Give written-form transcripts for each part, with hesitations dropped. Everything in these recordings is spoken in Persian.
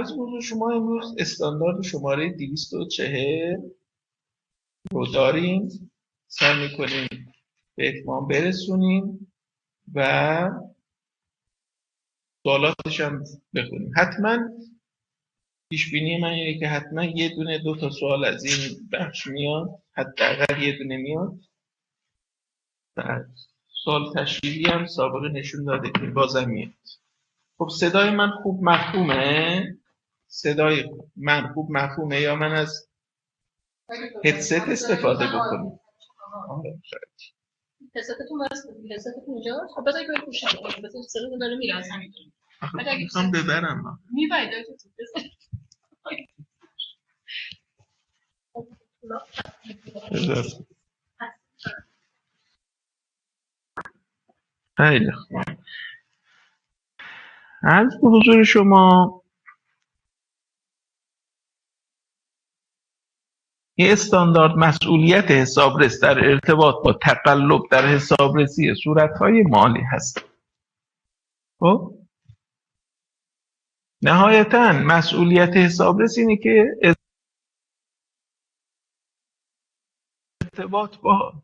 عرض بزرگ شما امروز استاندارد شماره 240 رو داریم، سعی میکنیم به اتمام برسونیم و سوالاتش هم بخونیم. حتما پیش بینی من اینه که حتما یه دونه 2 تا سوال از این بخش میاد، حداقل یه دونه میاد. بعد سوال تشریحی هم سابقه نشون داده که بازم میاد. خب صدای من خوب مفهومه؟ صدای من خوب مفهومه یا من از هدست استفاده بکنم؟ هدستتون واسه هدستتون اینجا. خب بذار که گوشم بذار صدا داره میره از همین. میخوام ببرم. میبرید بذار. خیلی خوب. عرض به حضور شما این استاندارد مسئولیت حسابرس در ارتباط با تقلب در حسابرسی صورت‌های مالی هست. خب نهایتاً مسئولیت حسابرس اینه که ارتباط با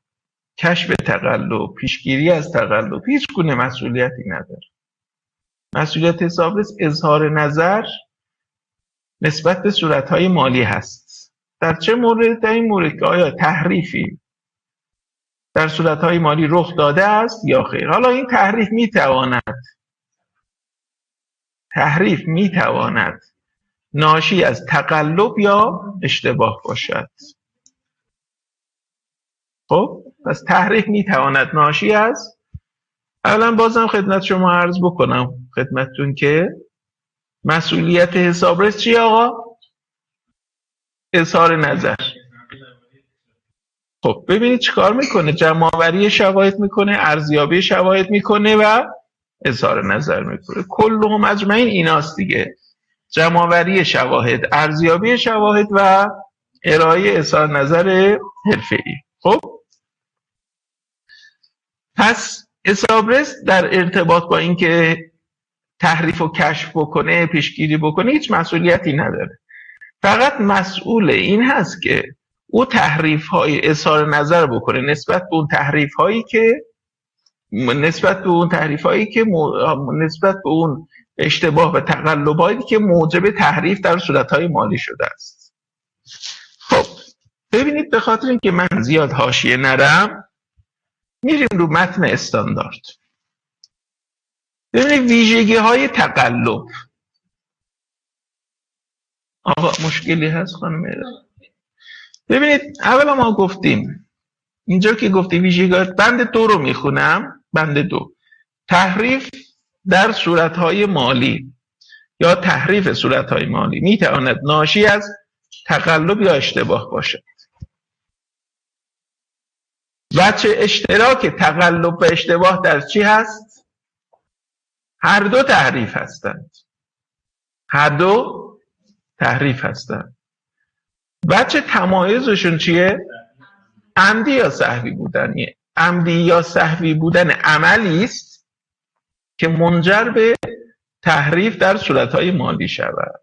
کشف تقلب، پیشگیری از تقلب هیچ گونه مسئولیتی نداره. مسئولیت حسابرس اظهار نظر نسبت به صورت‌های مالی هست. در چه مورد؟ در این مورد که آیا تحریفی در صورت‌های مالی رخ داده است یا خیر. حالا این تحریف میتواند ناشی از تقلب یا اشتباه باشد. خب پس تحریف میتواند ناشی از، اولا بازم خدمت شما عرض بکنم خدمتتون که مسئولیت حسابرس چی آقا؟ اظهار نظر. خب ببینید چیکار میکنه؟ جمع‌آوری شواهد میکنه، ارزیابی شواهد میکنه و اظهار نظر میکنه. کلهم اجمعین ایناست دیگه. جمع‌آوری شواهد، ارزیابی شواهد و ارائه اظهار نظر حرفه‌ای. خب پس حسابرس در ارتباط با اینکه تحریف و کشف بکنه، پیشگیری بکنه هیچ مسئولیتی نداره. فقط مسئول این هست که او تحریف‌های اظهار نظر بکنه نسبت به اون تحریف‌هایی که نسبت به اون اشتباه و تقلبایی که موجب تحریف در صورت‌های مالی شده است. خب ببینید به خاطر اینکه من زیاد حاشیه نرم میریم رو متن استاندارد. ببینید ویژگی‌های تقلب. آقا مشکلی هست خانم؟ ببینید اولا ما گفتیم اینجا که گفتیم ویژگی‌های بند 2 رو میخونم. بند 2 تحریف در صورت‌های مالی یا تحریف صورت‌های مالی میتواند ناشی از تقلب یا اشتباه باشد. وجه اشتراک تقلب و اشتباه در چی هست؟ هر دو تحریف هستند. هر دو تحریف هستند. وجه تمایزشون چیه؟ عمدی یا سهوی بودنیه. عمدی یا سهوی بودن عملی است که منجر به تحریف در صورت‌های مالی شود.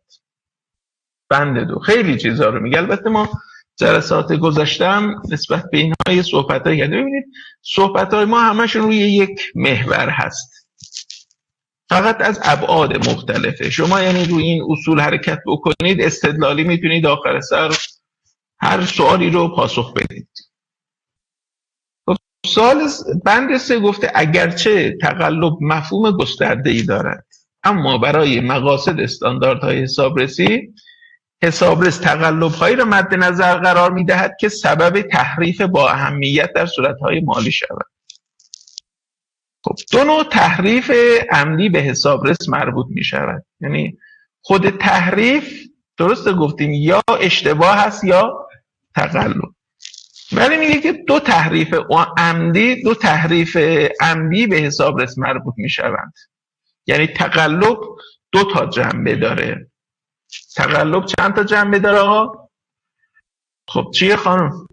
بند 2 خیلی چیزا رو میگه. البته ما جلسات گذاشتم نسبت به اینها یه صحبتایی کردیم. ببینید صحبت‌های ما همشون روی یک محور هست، فقط از ابعاد مختلفه. شما یعنی روی این اصول حرکت بکنید، استدلالی میتونید آخر سر هر سوالی رو پاسخ بدید. سوال بند 3 گفته اگرچه تقلب مفهوم گسترده‌ای دارد اما برای مقاصد استانداردهای حسابرس تقلب‌هایی را مد نظر قرار می‌دهد که سبب تحریف با اهمیت در صورت‌های مالی شود. خب دو نوع تحریف عمدی به حسابرس مربوط می‌شود. یعنی خود تحریف درست گفتیم یا اشتباه است یا تقلب. ولی میگه که دو تحریف عمدی به حسابرس مربوط می‌شوند. یعنی تقلب 2 تا جنبه داره. تقلب چند تا جنبه داره آقا؟ خب چیه خانم؟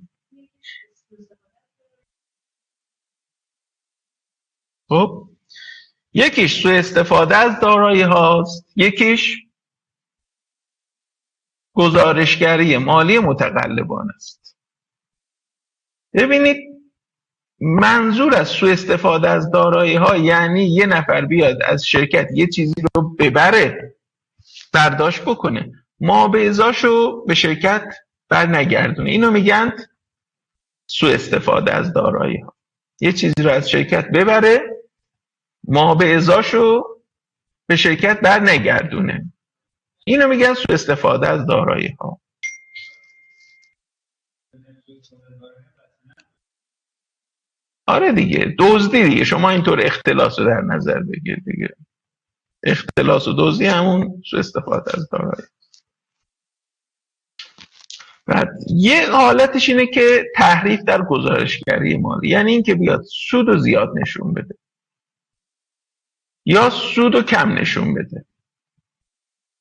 خب یکیش سوء استفاده از دارایی هاست، یکیش گزارشگری مالی متقلبانه است. ببینید منظور از سوء استفاده از دارایی ها یعنی یه نفر بیاد از شرکت یه چیزی رو ببره، برداشت بکنه، ما به ازاشو به شرکت بر نگردونه. اینو میگن سوء استفاده از دارایی ها. یه چیزی رو از شرکت ببره، ما به ازاشو به شرکت بر نگردونه. اینو میگن سوء استفاده از دارایی ها. آره دیگه، دزدی دیگه. شما اینطور اختلاس رو در نظر بگیر دیگه. اختلاس و دزدی همون سوء استفاده از دارایی. بعد یه حالتش اینه که تحریف در گزارشگری مالی، یعنی این که بیاد سود رو زیاد نشون بده یا سود رو کم نشون بده.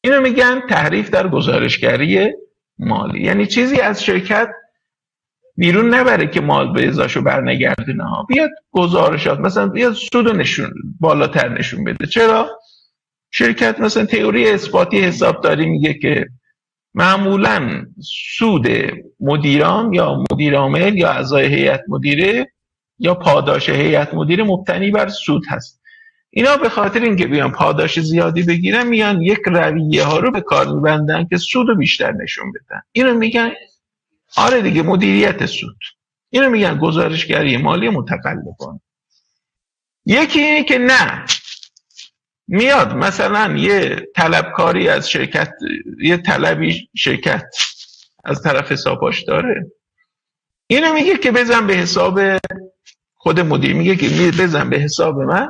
اینو میگن تحریف در گزارشگری مالی، یعنی چیزی از شرکت بیرون نبره که مال به ازاشو برنگردونه ها، بیاد گزارشات مثلا بیاد سود رو بالاتر نشون بده. چرا؟ شرکت مثلا تئوری اثباتی حسابداری میگه که معمولا سود مدیران یا مدیر عامل یا اعضای هیئت مدیره یا پاداش هیئت مدیره مبتنی بر سود هست. اینا به خاطر اینکه بیان پاداش زیادی بگیرن میان یک رویه ها رو به کار میبندن که سود رو بیشتر نشون بدن. اینو میگن آره دیگه، مدیریت سود. اینو میگن گزارشگری مالی متقلبانه. یکی اینه که نه، میاد مثلا یه طلبکاری از شرکت، یه طلبی شرکت از طرف حساباش داره، اینو میگه که بزن به حساب خود مدیر، میگه که بزن به حساب من،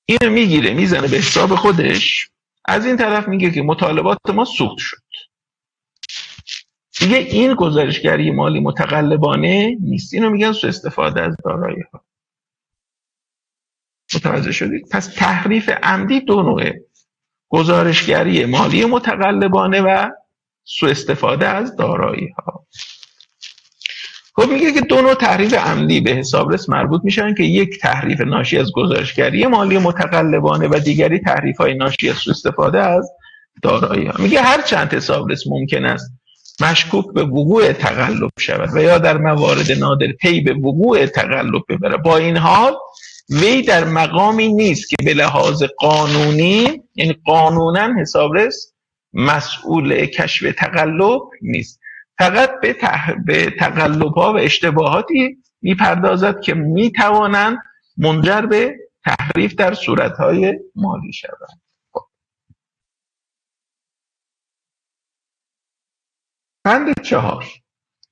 اینو میگیره میزنه به حساب خودش. از این طرف میگه که مطالبات ما سوخت شد. میگه این گزارشگری مالی متقلبانه نیست. اینو میگن سوء استفاده از دارایی ها. متوجه شدید؟ پس تحریف عمدی دو نوعه: گزارشگری مالی متقلبانه و سوء استفاده از دارایی ها. خب میگه که دو نوع تحریف عمدی به حسابرس مربوط میشن که یک تحریف ناشی از گزارشگری مالی متقلبانه و دیگری تحریف های ناشی از سوء استفاده از دارایی ها. میگه هر چند حسابرس ممکن است مشکوک به وقوع تقلب شود و یا در موارد نادر پی به وقوع تقلب ببره، با این حال وی در مقامی نیست که به لحاظ قانونی، یعنی قانونا حسابرس مسئول کشف تقلب نیست، فقط به تقلب‌ها و اشتباهاتی میپردازد که میتوانند منجر به تحریف در صورت‌های مالی شوند. بند 4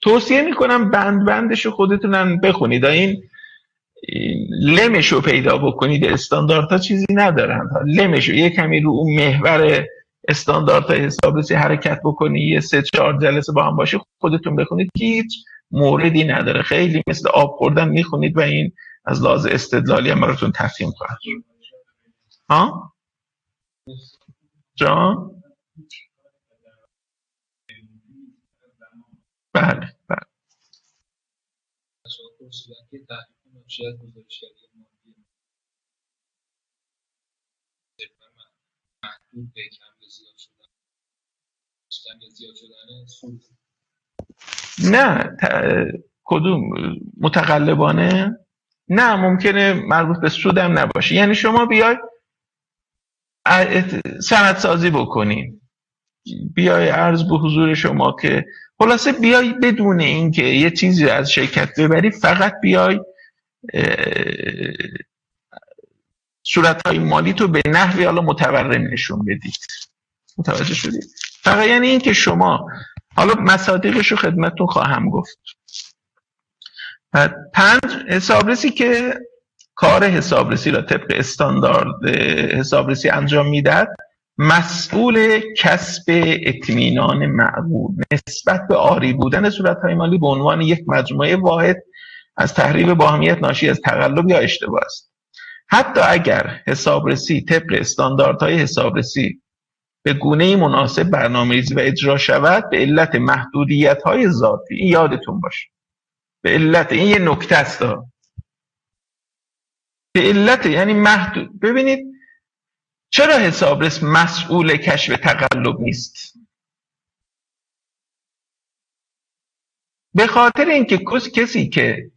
توصیه میکنم بندش خودتونم بخونید. این لمشو پیدا بکنید. استانداردها چیزی ندارن. لمشو یه کمی رو اون محور استانداردهای حسابرسی حرکت بکنی، یه 3-4 جلسه با هم باشه خودتون بخونید که هیچ موردی نداره. خیلی مثل آب خوردن میخونید و این از لحاظ استدلالی هم براتون تفهیم خواهد شد. ها؟ جان؟ بله بله. نه کدوم متقلبانه؟ نه، ممکنه مربوط به سودم نباشه. یعنی شما بیای سندسازی بکنین، بیای عرض به حضور شما که خلاصه بیای بدون اینکه یه چیزی از شرکت ببری، فقط بیای صورتهای مالی تو به نحوی حالا متورم نشون بدید. متوجه شدید؟ فقط یعنی این که شما، حالا مصادیقش رو خدمتتون خواهم گفت. 5 حسابرسی که کار حسابرسی را طبق استاندارد حسابرسی انجام میدهد مسئول کسب اطمینان معقول نسبت به عاری بودن صورتهای مالی به عنوان یک مجموعه واحد از تحریف باهمیت ناشی از تقلب یا اشتباه است. حتی اگر حسابرسی طبق استانداردهای حسابرسی به گونه‌ای مناسب برنامه‌ریزی و اجرا شود، به علت محدودیت‌های ذاتی، این یادتون باشه، به علت، این یه نکته است، به علت یعنی محدود. ببینید چرا حسابرس مسئول کشف تقلب نیست؟ به خاطر اینکه کسی که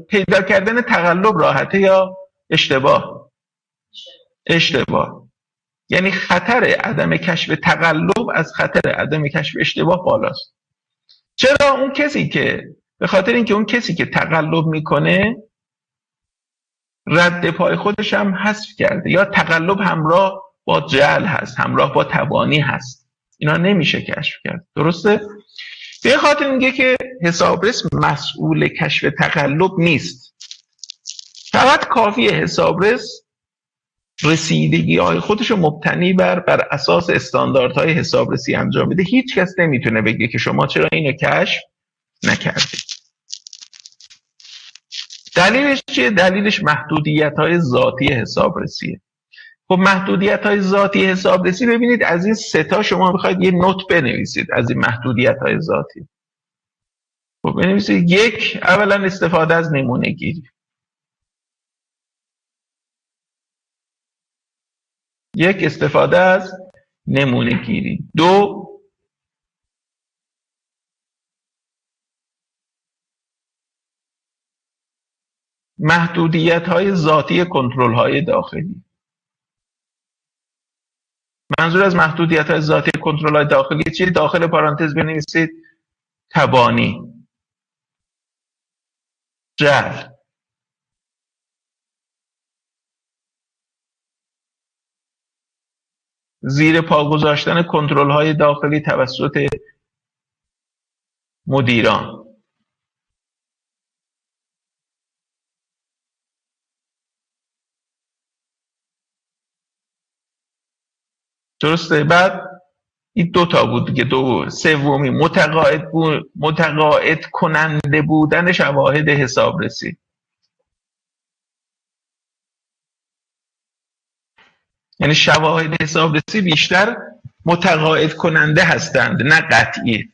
پیدا کردن تقلب راحته یا اشتباه، یعنی خطر عدم کشف تقلب از خطر عدم کشف اشتباه بالاست. چرا؟ اون کسی که به خاطر اینکه اون کسی که تقلب میکنه رد پای خودش هم حذف کرده، یا تقلب همراه با جهل هست، همراه با تبانی هست، اینا نمیشه کشف کرد. درسته؟ به خاطر میگه که حسابرس مسئول کشف تقلب نیست، فقط کافیه حسابرس رسیدگی‌های خودش رو مبتنی بر اساس استانداردهای حسابرسی انجام بده. هیچ کس نمیتونه بگه که شما چرا اینو کشف نکردید. دلیلش چیه؟ دلیلش محدودیت‌های ذاتی حسابرسیه. خب محدودیت‌های ذاتی حسابرسی، ببینید از این سه تا شما بخواید یه نوت بنویسید از این محدودیت‌های ذاتی. خب بنویسید. یک، اولا استفاده از نمونه گیری. استفاده از نمونه گیری. دو، محدودیت‌های ذاتی کنترل‌های داخلی. منظور از محدودیت‌های ذاتی کنترل‌های داخلی چیه؟ داخل پارانتز بنویسید تبانی، جهل، زیر پا گذاشتن کنترل‌های داخلی توسط مدیران. درسته؟ بعد این دو تا بود دیگه. سومی متقاعد کننده بودن شواهد حسابرسی. یعنی شواهد حسابرسی بیشتر متقاعد کننده هستند نه قطعی.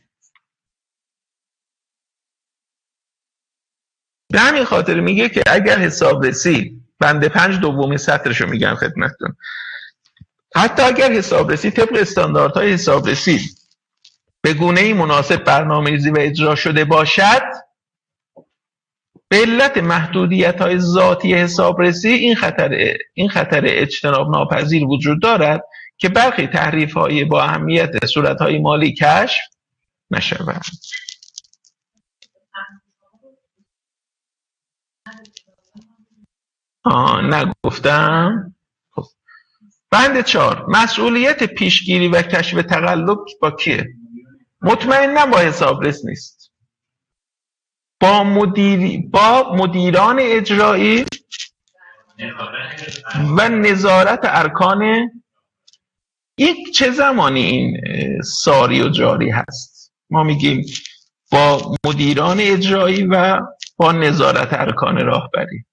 به همین خاطر میگه که اگر حسابرسی، بند 5 دومین سطرشو میگم خدمتتون، حتی اگر حسابرسی طبق استانداردهای حسابرسی به گونه‌ای مناسب برنامه‌ریزی و اجرا شده باشد، به علت محدودیت‌های ذاتی حسابرسی این خطر اجتناب ناپذیر وجود دارد که برخی تحریف‌های با اهمیت صورت‌های مالی کشف نشوند. نگفتم. خب. بند 4، مسئولیت پیشگیری و کشف تقلب با کیه؟ مطمئناً با حسابرس نیست. با مدیران اجرایی و نظارت ارکان. این چه زمانی این ساری و جاری هست؟ ما میگیم با مدیران اجرایی و با نظارت ارکان راهبری.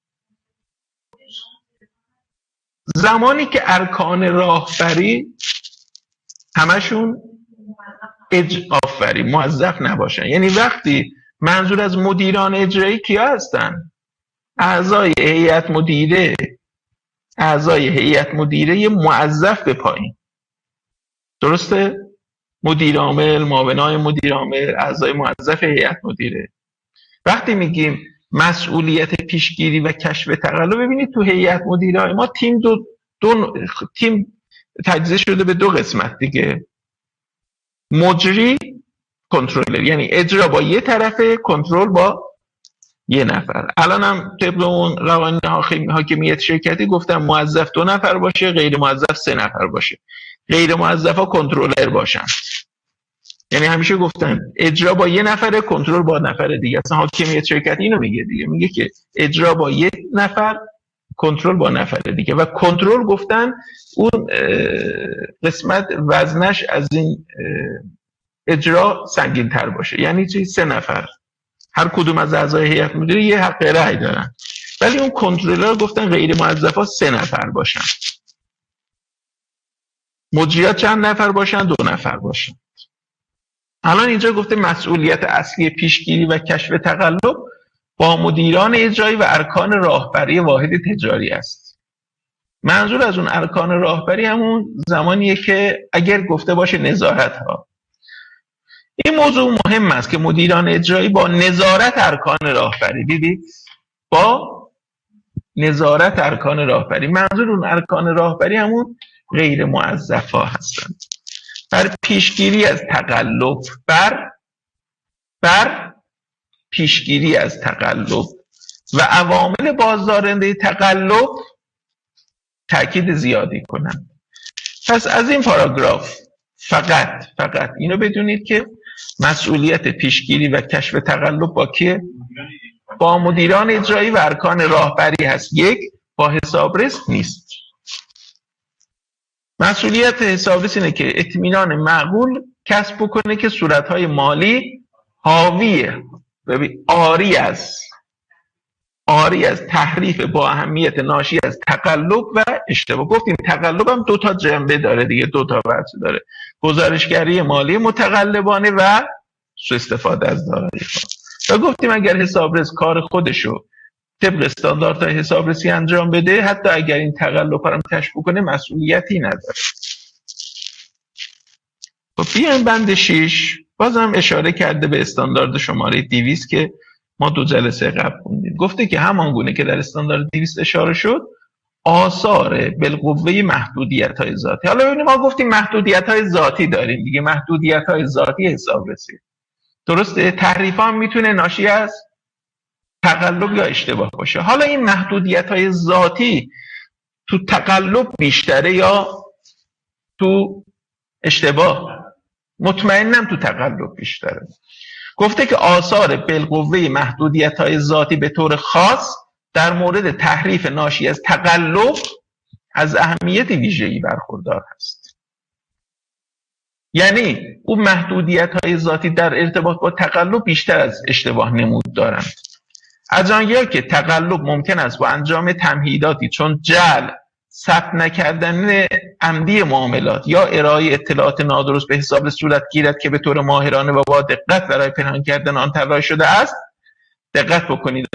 زمانی که ارکان راهبری همشون موظف نباشن. یعنی وقتی منظور از مدیران اجرایی کیا هستن؟ اعضای هیئت مدیره موظف به پایین. درسته؟ مدیر عامل، معاونای مدیر عامل، اعضای موظف هیئت مدیره. وقتی میگیم مسئولیت پیشگیری و کشف تقلب، ببینید تو هیئت مدیره ما تیم تجزیه شده به دو قسمت دیگه. مجری، کنترلر، یعنی اجرا با یه طرفه، کنترل با یه نفر. الان هم طبق اون قوانین حاکمیت شرکتی گفتم موظف 2 نفر باشه، غیر موظف 3 نفر باشه. غیر موظفا کنترلر باشن. یعنی همیشه گفتم اجرا با یه نفره، کنترل با نفر دیگه. اصلا حاکمیت شرکتی اینو میگه دیگه، میگه که اجرا با یه نفر، کنترل با نفر دیگه. و کنترل گفتن اون قسمت وزنش از این اجرا سنگین تر باشه. یعنی چی؟ 3 نفر، هر کدوم از اعضای هیئت مدیره یه حق رأی دارن. ولی اون کنترلر گفتن غیر موظفا 3 نفر باشن. مجریات چند نفر باشن؟ 2 نفر باشن. الان اینجا گفته مسئولیت اصلی پیشگیری و کشف تقلب با مدیران اجرایی و ارکان راهبری واحد تجاری است. منظور از اون ارکان راهبری همون زمانیه که اگر گفته باشه نظارت ها، این موضوع مهم است که مدیران اجرایی با نظارت ارکان راهبری، دیدید، با نظارت ارکان راهبری، منظور اون ارکان راهبری همون غیر موظفا هستند، بر پیشگیری از تقلب، بر پیشگیری از تقلب و عوامل بازدارنده تقلب تأکید زیادی کنند. پس از این پاراگراف فقط اینو بدونید که مسئولیت پیشگیری و کشف تقلب با کیه؟ با مدیران اجرایی و ارکان راهبری هست، یک با حسابرس نیست. مسئولیت حسابرس اینه که اطمینان معقول کسب بکنه که صورتهای مالی حاویه، آری از تحریف با اهمیت ناشی از تقلب و اشتباه. گفتیم تقلب هم دو تا جنبه داره دیگه، دو تا بحث داره، گزارشگری مالی متقلبانه و سوء استفاده از دارایی‌ها. و گفتیم اگر حسابرس کار خودشو طبق استانداردهای حسابرسی انجام بده، حتی اگر این تقلب رو کشف کنه مسئولیتی نداره. خب بیایم بند 6 بازم اشاره کرده به استاندارد شماره 200 که ما 2 جلسه قبل خوندیم. گفته که همان گونه که در استاندارد 200 اشاره شد، آثار بالقوه محدودیت‌های ذاتی. حالا ببینید ما گفتیم محدودیت‌های ذاتی داریم دیگه، محدودیت‌های ذاتی حسابرسی. درسته، تحریف هم میتونه ناشی از تقلب یا اشتباه باشه. حالا این محدودیت‌های ذاتی تو تقلب بیشتره یا تو اشتباه؟ مطمئنم تو تقلب بیشتره. گفته که آثار بالقوه محدودیت‌های ذاتی به طور خاص در مورد تحریف ناشی از تقلب از اهمیت ویژه‌ای برخوردار هست. یعنی اون محدودیت‌های ذاتی در ارتباط با تقلب بیشتر از اشتباه نمود دارند. از آنجایی که تقلب ممکن است با انجام تمهیداتی چون جعل، ثبت نکردن عمدی معاملات یا ارائه اطلاعات نادرست به حساب صورت گیرد که به طور ماهرانه و با دقت برای پنهان کردن آن طراحی شده است. دقت بکنید،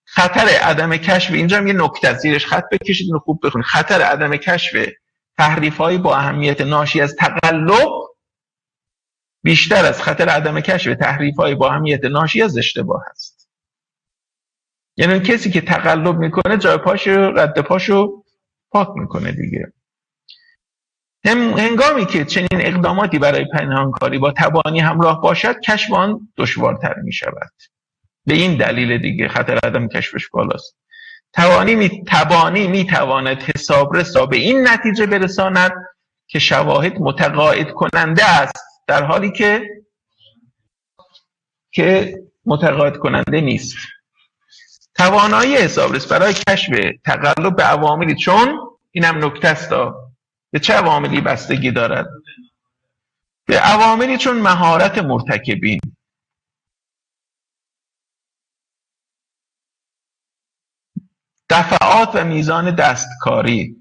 خطر عدم کشف، اینجا یه نکته زیرش خط بکشید، اینو خوب بخونید. خطر عدم کشف تحریف‌های با اهمیت ناشی از تقلب بیشتر از خطر عدم کشف تحریف‌های با اهمیت ناشی از اشتباه است. یعنی کسی که تقلب میکنه جای پاشو، رد پاشو پاک میکنه دیگه. هنگامی که چنین اقداماتی برای پنهانکاری با تبانی همراه باشد، کشف آن دشوارتر میشود. به این دلیل دیگه خطر عدم کشفش بالاست. تبانی میتواند حسابرس را به این نتیجه برساند که شواهد متقاعد کننده است، در حالی که متقاعد کننده نیست. توانایی حسابرس برای کشف تقلب به عواملی چون، اینم نکته است، به چه عواملی بستگی دارد؟ به عواملی چون مهارت مرتکبین، دفعات و میزان دستکاری،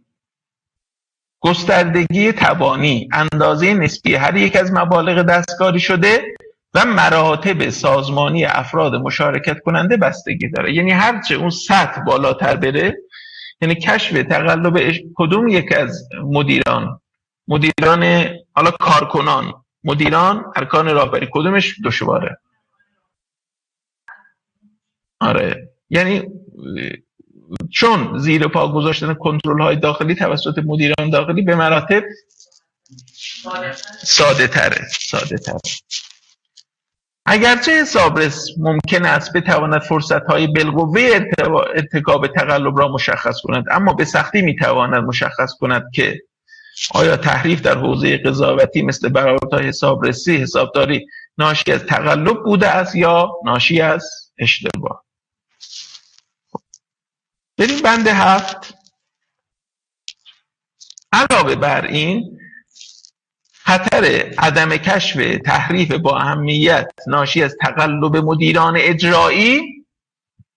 گستردگی تبانی، اندازه نسبی هر یک از مبالغ دستکاری شده و مراتب سازمانی افراد مشارکت کننده بستگی داره. یعنی هرچه اون سطح بالاتر بره، یعنی کشف تقلب کدوم یک از مدیران حالا کارکنان، مدیران ارکان راهبری، کدومش دشواره؟ آره، یعنی چون زیر پا گذاشتن کنترل های داخلی توسط مدیران داخلی به مراتب ساده تره. اگرچه حسابرس ممکن است بتواند فرصت های بالقوه ارتکاب تقلب را مشخص کند، اما به سختی میتواند مشخص کند که آیا تحریف در حوزه قضاوتی مثل برآوردهای حسابرسی، حسابداری ناشی از تقلب بوده است یا ناشی از اشتباه. بریم بند 7. علاوه بر این، خطر عدم کشف تحریف با اهمیت ناشی از تقلب مدیران اجرایی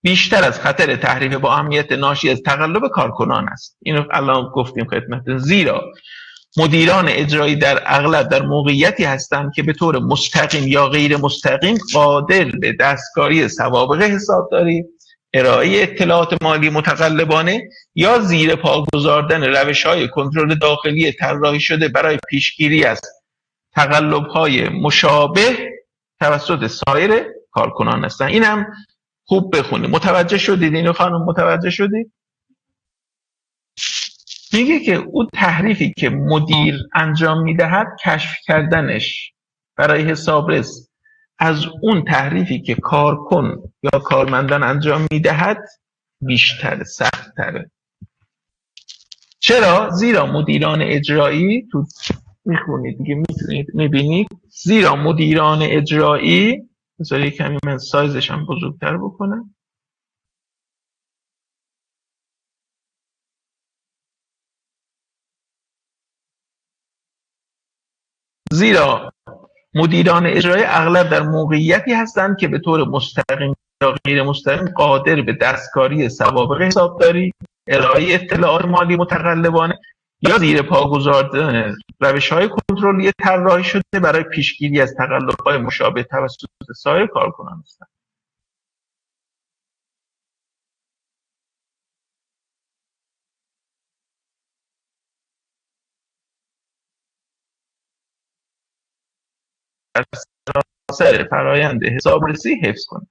بیشتر از خطر تحریف با اهمیت ناشی از تقلب کارکنان است. اینو الان گفتیم خدمتتون، زیرا مدیران اجرایی در اغلب در موقعیتی هستند که به طور مستقیم یا غیر مستقیم قادر به دستکاری سوابق حسابداری، ارائه اطلاعات مالی متقلبانه یا زیر پا گذاردن روش‌های کنترل داخلی طراحی شده برای پیشگیری از تقلب‌های مشابه توسط سایر کارکنان هستن. اینم خوب بخونید. متوجه شدید اینو خانم؟ متوجه شدید؟ میگه که اون تحریفی که مدیر انجام میدهد کشف کردنش برای حسابرس از اون تحریفی که کارکن یا کارمندان انجام میدهد بیشتر، سخت‌تره. چرا؟ زیرا مدیران اجرایی، تو میخونید دیگه میتونید میبینید، زیرا مدیران اجرایی، بذاری کمی من سایزش هم بزرگتر بکنم، زیرا مدیران اجرایی اغلب در موقعیتی هستند که به طور مستقیم یا غیر مستقیم قادر به دستکاری سوابق حسابداری، ارائه اطلاعات مالی متقلبانه یا زیر پا گذاردن روش‌های کنترلی طراحی شده برای پیشگیری از تقلب‌های مشابه توسط سایر کارکنان هستند. در سراسر فرآیند حسابرسی حفظ کنید.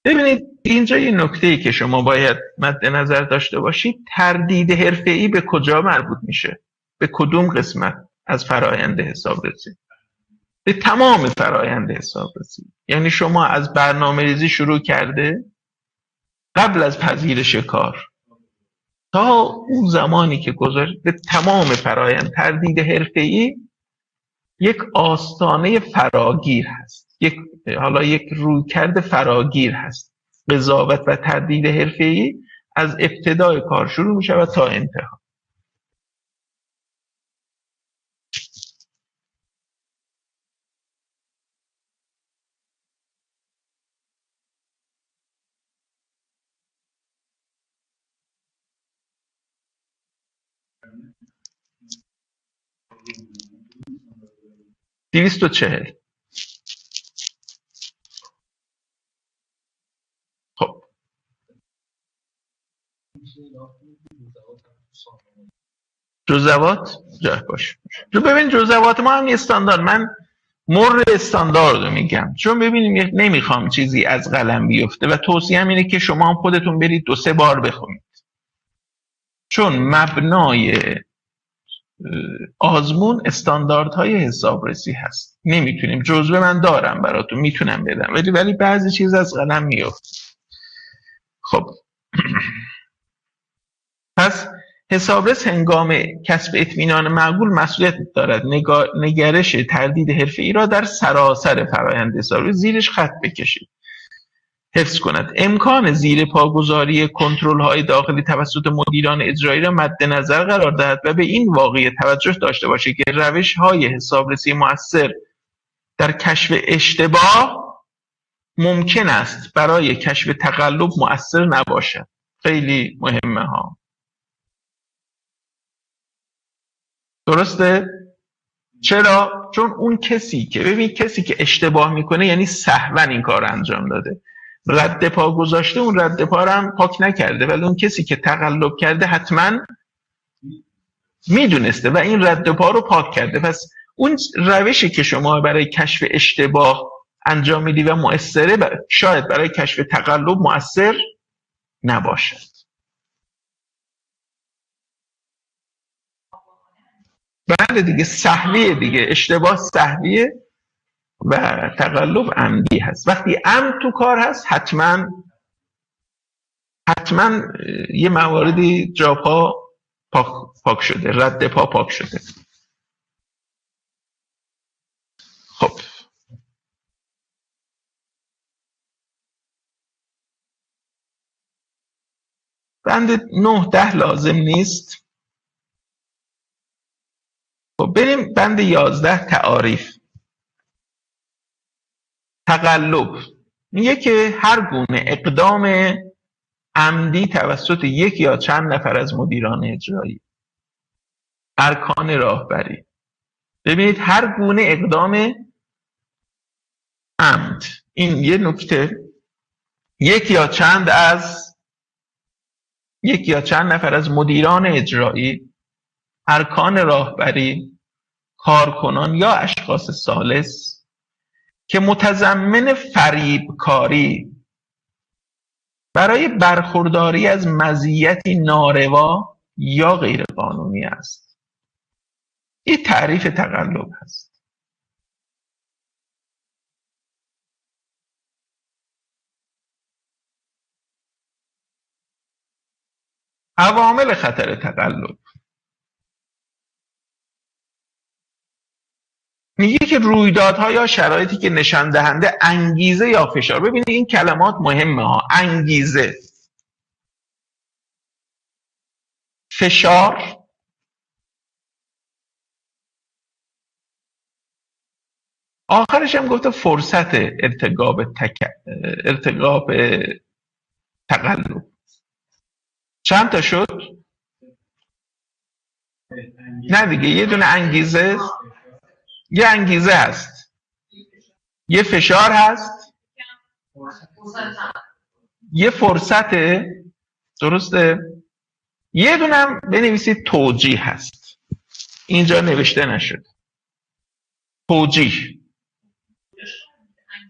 ببینید اینجا یه نکته‌ای که شما باید مد نظر داشته باشید، تردید حرفه‌ای به کجا مربوط میشه؟ به کدوم قسمت از فرآیند حسابرسی؟ به تمام فرآیند حسابرسی. یعنی شما از برنامه‌ریزی شروع کرده قبل از پذیرش کار تا اون زمانی که گذاشت به تمام فرآیند. تردید حرفه‌ای یک آستانه فراگیر هست، حالا یک رویکرد فراگیر هست. قضاوت و تردید حرفه‌ای از ابتدای کار شروع می شود تا انتها. دویست و چهل. خب جزوات جای باش. ببین جزوات ما هم استاندارد، من مر استاندارد رو میگم، چون ببینیم نمیخوام چیزی از قلم بیفته و توصیهم اینه که شما هم خودتون برید 2-3 بار بخونید، چون مبنای آزمون استانداردهای حسابرسی هست. نمیتونیم، جزوه من دارم براتون میتونم بدم ولی بعضی چیز از قلم میفته. خب پس حسابرس هنگام کسب اطمینان معقول مسئولیت دارد نگرش تردید حرفه‌ای را در سراسر فرآیند حسابرسی زیرش خط بکشید، حفظ کند. امکان زیر پاگذاری کنترل‌های داخلی توسط مدیران اجرایی را مد نظر قرار دهد و به این واقعیت توجه داشته باشید که روش‌های حسابرسی مؤثر در کشف اشتباه ممکن است برای کشف تقلب مؤثر نباشد. خیلی مهمه ها. درسته؟ چرا؟ چون اون کسی که اشتباه میکنه یعنی سهوا این کار انجام داده، رد پا گذاشته، اون رد پا رو هم پاک نکرده، ولی اون کسی که تقلب کرده حتما میدونسته و این رد پا رو پاک کرده. پس اون روشی که شما برای کشف اشتباه انجام میدی و مؤثره شاید برای کشف تقلب مؤثر نباشد. بعد دیگه سهویه دیگه، اشتباه سهویه و تقلب عمدی هست. وقتی عمد تو کار هست حتما یه مواردی جا پا پاک شده، رد پا پاک شده. خب بند 9-10 لازم نیست. خب بریم بند 11 تعاریف. تقلب میگه که هر گونه اقدام عمدی توسط یک یا چند نفر از مدیران اجرایی، ارکان راهبری. ببینید هر گونه اقدام عمد، این یه نکته، یک یا چند نفر از مدیران اجرایی، ارکان راهبری، کارکنان یا اشخاص ثالث که متضمن فریبکاری برای برخورداری از مزیتی ناروا یا غیرقانونی است. این تعریف تقلب هست. عوامل خطر تقلب میگه که رویدادها یا شرایطی که نشان دهنده انگیزه یا فشار، ببینید این کلمات مهمه ها، انگیزه، فشار، آخرش هم گفته فرصت ارتکاب تقلب. چند تا شد؟ نه دیگه، یه دونه انگیزه، یه انگیزه هست، یه فشار هست، یه فرصته، درسته؟ یه دونه هم بنویسید توجیه هست، اینجا نوشته نشد. توجیه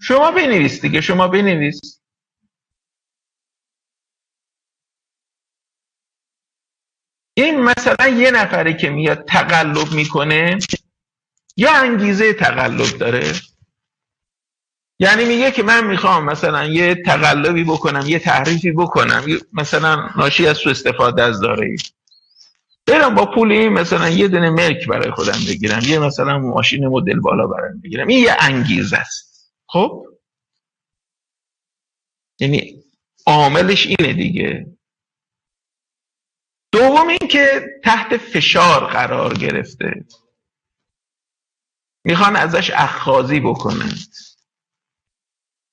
شما بنویس دیگه، شما بنویس. این مثلا یه نفری که میاد تقلب میکنه یا انگیزه تقلب داره، یعنی میگه که من میخوام مثلا یه تقلبی بکنم، یه تحریفی بکنم، مثلا ناشی از سوء استفاده از دارایی، برم با پول این مثلا یه دونه ملک برای خودم بگیرم، یه مثلا ماشین مدل بالا برایم بگیرم. این یه انگیزه است. خب یعنی عاملش اینه دیگه. دوم این که تحت فشار قرار گرفته، میخوان ازش اخاذی بکنن،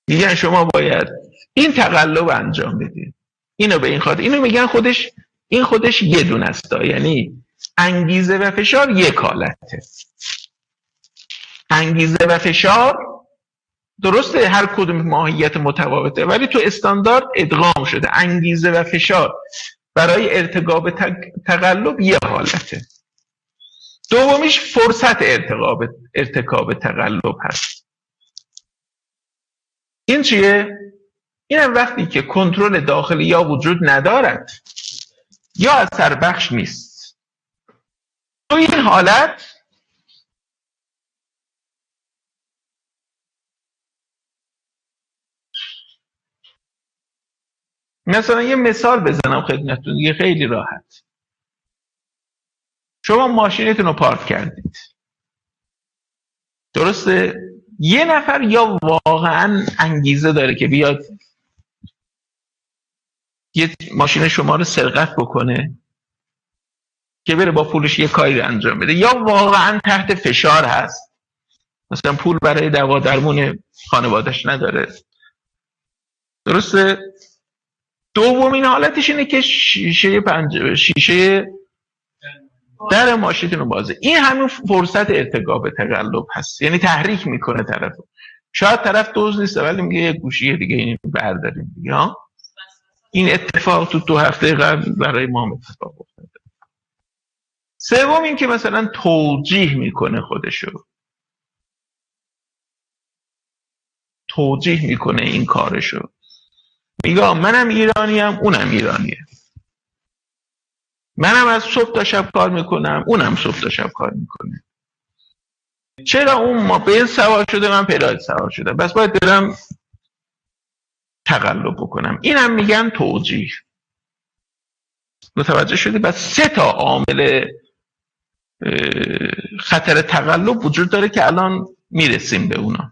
میگن شما باید این تقلب انجام بدید، اینو به این خاطر، اینو میگن خودش یه دونه است، یعنی انگیزه و فشار یک حالته. انگیزه و فشار درسته هر کدوم ماهیت متفاوته، ولی تو استاندارد ادغام شده. انگیزه و فشار برای ارتکاب تقلب یه حالته. دومیش فرصت ارتکاب تقلب هست. این چیه؟ اینم وقتی که کنترل داخلی یا وجود ندارد یا اثر بخش نیست. تو این حالت مثلا یه مثال بزنم خدمتتون دیگه خیلی راحت. شما ماشینتون رو پارک کردید، درسته؟ یه نفر یا واقعا انگیزه داره که بیاد یه ماشین شما رو سرقت بکنه که بره با پولش یه کاری رو انجام بده، یا واقعا تحت فشار هست، مثلا پول برای دوا درمون خانوادش نداره، درسته؟ دومین حالتش اینه که شیشه در ماشینتون رو بازه. این همین فرصت ارتکاب تقلب هست، یعنی تحریک میکنه طرفو. شاید طرف دزد نیست ولی میگه یه گوشی دیگه اینو برداریم دیگه. ها این اتفاق تو 2 هفته قبل برای ما اتفاق افتاده. سوم این که مثلا توجیه میکنه، خودشو توجیه میکنه این کارشو، میگه منم ایرانیم اونم ایرانیه، منم از صبح تا شب کار میکنم اونم صبح تا شب کار میکنه، چرا اون ما بنز سوار شده من پراید سوار شدم، بس باید برم تقلب بکنم. اینم میگن توجیه. متوجه شدی؟ بس 3 تا عامل خطر تقلب وجود داره که الان میرسیم به اونا.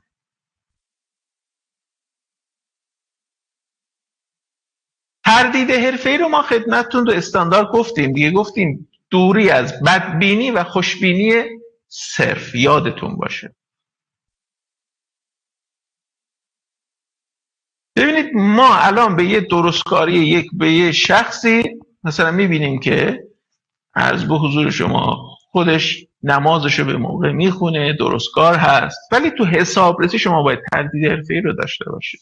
تردید حرفه‌ای رو ما خدمتتون رو استاندارد گفتیم دیگه، گفتیم دوری از بدبینی و خوشبینی صرف، یادتون باشه. ببینید ما الان به یه درستکاری به یه شخصی مثلا میبینیم که عرض به حضور شما خودش نمازشو به موقع میخونه، درستکار هست، ولی تو حسابرسی شما باید تردید حرفه‌ای رو داشته باشید.